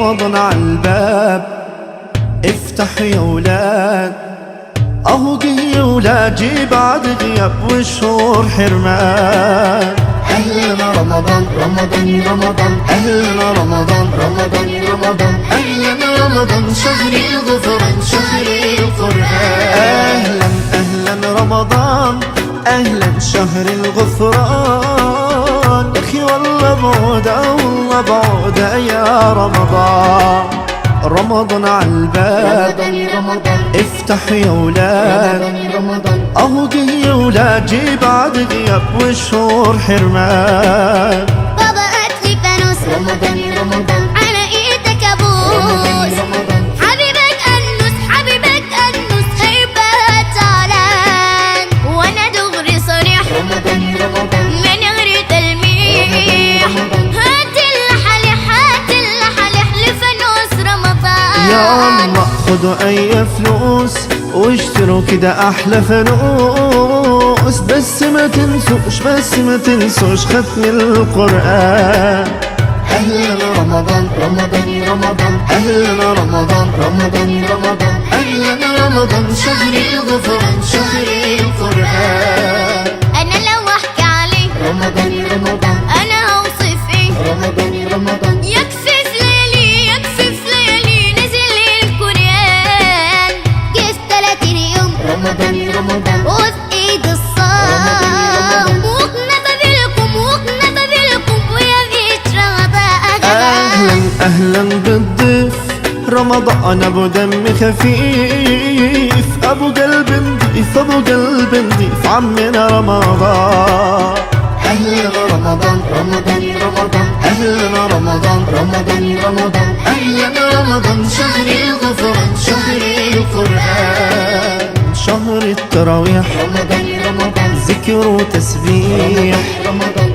رمضان عالباب، افتح يا ولاد، اهو جه يا ولاد، جه بعد غياب وشهور حرمان. أهلا رمضان رمضان رمضان، أهلا رمضان رمضان رمضان، أهلا رمضان شهر الغفران شهر القرآن. أهلا أهلا رمضان، أهلا شهر الغفران. أخي والله بعودة والله بعودة يا رمضان. رمضان عالباب، رمضان افتح يا ولاد، رمضان اهو جه يا ولاد، جه بعد غياب وشهور حرمان. بابا هاتلي فانوس رمضان على ايدك ابوس، حبيبك انس حبيبك انس هيبقى تعلان، وانا دغري صريح رمضان من غير تلميح. هات اللحلح لفانوس رمضان. يا الله خدوا اي فلوس واشتروا كده احلى فانوس، بس ما تنسوش ختم القرآن. أهلا رمضان رمضان رمضان، أهلا رمضان رمضان رمضان، أهلا رمضان شهر الغفران شهر القرآن. انا لو احكي عليه رمضان انا هوصف ايه؟ رمضان يكفي في ليالي نزل القرآن. جه في 30 يوم رمضان وفي ايد الصام، وقنا بابلكم ويا بيت رمضان. اهلا بالضيف، رمضان ابو دم خفيف، ابو قلب نضيف ابو قلب نضيف، عمنا رمضان. أهلا رمضان أهلا رمضان أهلا رمضان شهر الغفران شهر القرآن. شهر التراويح، رمضان ذكر وتسبيح،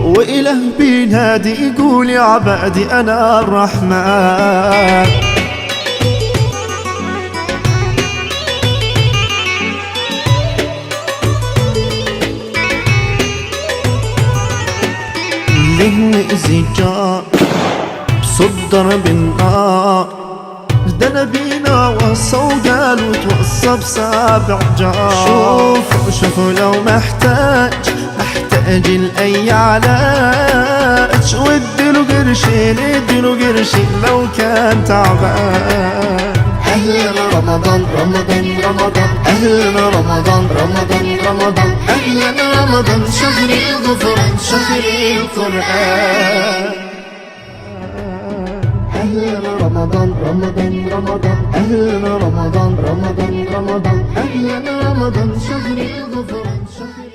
وإله بينادي يقول يا عبادي أنا الرحمن. ليه نأذي جار بصدر بالنار، ده نبينا وصى وقال وتوصى بسابع جار. شوفوا لو محتاج لأي علاج، واديله قرشين لو كان تعبان. أهلا رمضان أهلا رمضان أهلا رمضان شهر الغفران شهر القرآن. أهلا رمضان أهلا رمضان أهلا رمضان شهر الغفران شهر